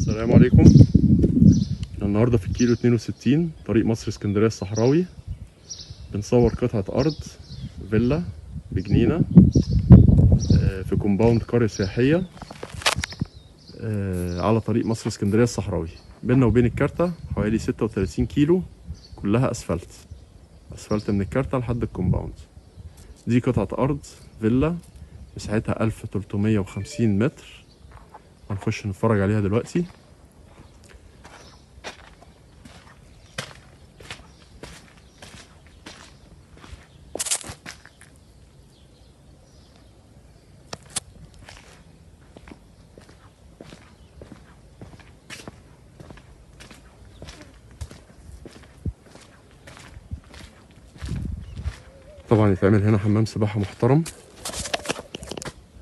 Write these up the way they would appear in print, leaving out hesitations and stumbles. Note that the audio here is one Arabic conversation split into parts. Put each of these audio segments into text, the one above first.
السلام عليكم. النهارده في الكيلو 62 طريق مصر اسكندريه الصحراوي، بنصور قطعه ارض فيلا بجنينه في كومباوند قريه سياحيه على طريق مصر اسكندريه الصحراوي. بيننا وبين الكارته حوالي 36 كيلو، كلها اسفلت من الكارته لحد الكومباوند. دي قطعه ارض فيلا مساحتها 1350 متر، هنخش نتفرج عليها دلوقتي. طبعا يتعمل هنا حمام سباحة محترم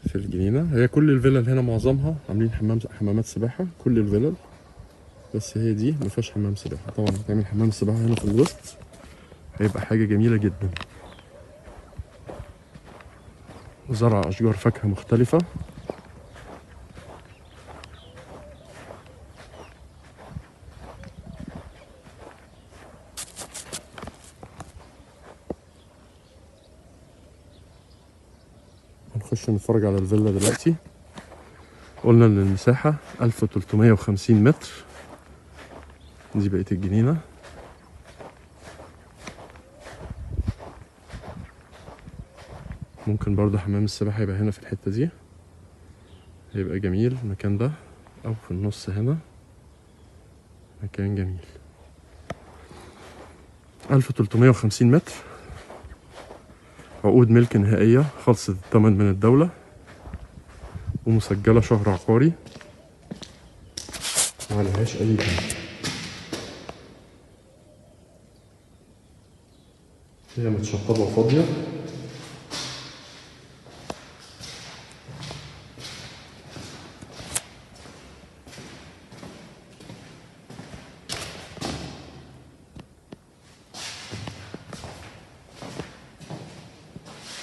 في الجنينة. هي كل الفيلل هنا معظمها عاملين حمامات سباحة، كل الفيلل، بس هي دي مفيهاش حمام سباحة. طبعا يتعمل حمام سباحة هنا في الوسط، هيبقى حاجة جميلة جدا. زرع أشجار فاكهة مختلفة. هنخش نتفرج على الفيلا دلوقتي. قلنا ان المساحة 1350 متر. دي بقية الجنينة. ممكن برضه حمام السباحة يبقى هنا في الحتة دي، هيبقى جميل المكان ده، او في النص هنا، مكان جميل. 1350 متر، عقود ملك نهائية، خلصت الثمن من الدولة، ومسجلة شهر عقاري، معلهاش أي جنيه. هي متشطبة وفاضية.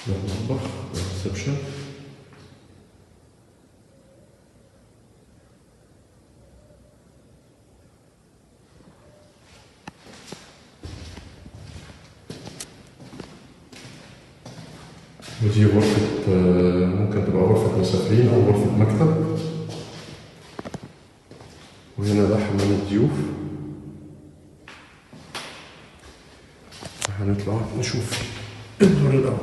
ده المطبخ، ده الريسبشن. ودي غرفة، ممكن تبقى غرفة مسافرين أو غرفة مكتب. وهنا ده حمام الضيوف. هنطلع نشوف الدور الأول.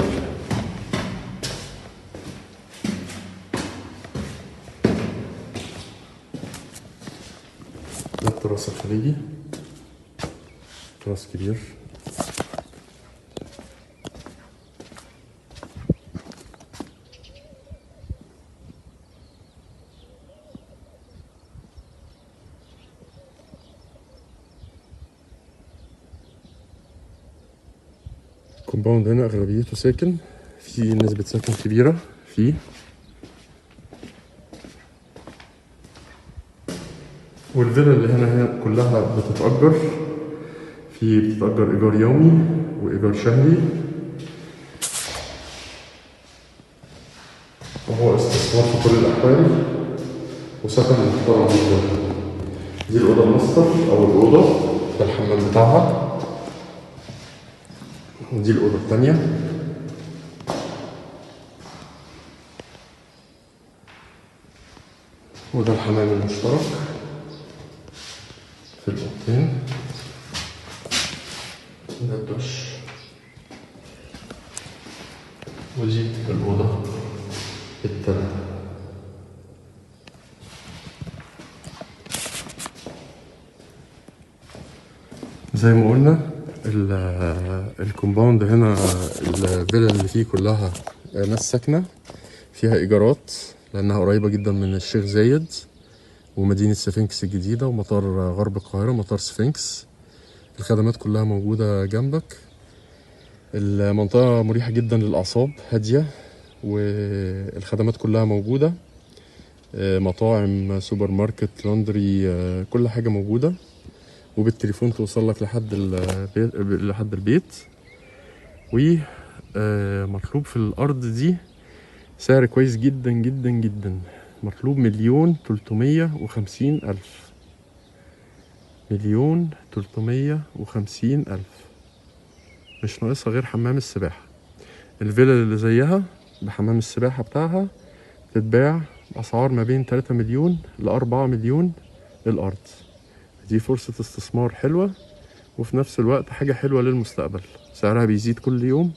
ده التراس الخارجي، تراس كبير. الكومباوند هنا أغلبيته ساكن، في نسبة سكن كبيرة فيه. والفيلا اللي هنا كلها بتتأجر، في بتتأجر إيجار يومي وإيجار شهري، وهو استثمار في كل الأحوال وسكن محترم جدا. دي الأوضة الماستر أو الأوضة، ده الحمام بتاعها. ودي الأوضة التانية. وده الحمام المشترك في الأوضتين. ده الدش. ودي الأوضة التالتة. زي ما قلنا الكومباوند هنا، الفيلا اللي فيه كلها ناس ساكنة، فيها إيجارات لأنها قريبة جدا من الشيخ زايد ومدينة سفنكس الجديدة ومطار غرب القاهرة، مطار سفنكس. الخدمات كلها موجودة جنبك. المنطقة مريحة جدا للأعصاب، هادية، والخدمات كلها موجودة. مطاعم، سوبر ماركت، لاندري، كل حاجة موجودة، وبالتليفون توصل لك لحد البيت. ومطلوب في الأرض دي سعر كويس جدا جدا جدا، مطلوب 1,350,000. 1,350,000. مش ناقصها غير حمام السباحة. الفيلا اللي زيها بحمام السباحة بتاعها تتباع بأسعار ما بين 3 مليون ل4 مليون الأرض. دي فرصة استثمار حلوة، وفي نفس الوقت حاجة حلوة للمستقبل. سعرها بيزيد كل يوم،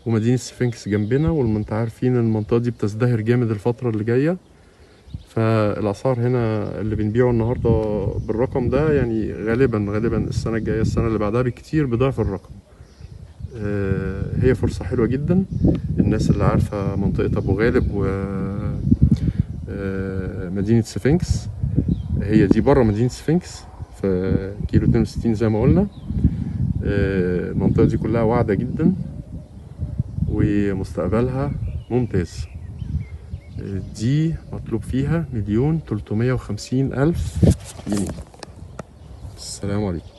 ومدينة سفنكس جنبنا، والمنطقة عارفين المنطقة دي بتزدهر جامد الفترة اللي جاية. فالأسعار هنا اللي بنبيعه النهاردة بالرقم ده يعني غالبا السنة الجاية السنة اللي بعدها بكتير بضعف الرقم. هي فرصة حلوة جدا. الناس اللي عارفة منطقة أبو غالب و مدينة سفنكس، هي دي بره مدينة سفنكس في كيلو 62 زي ما قلنا. المنطقة دي كلها واعدة جدا ومستقبلها ممتاز. دي مطلوب فيها 1,350,000 جنيه. السلام عليكم.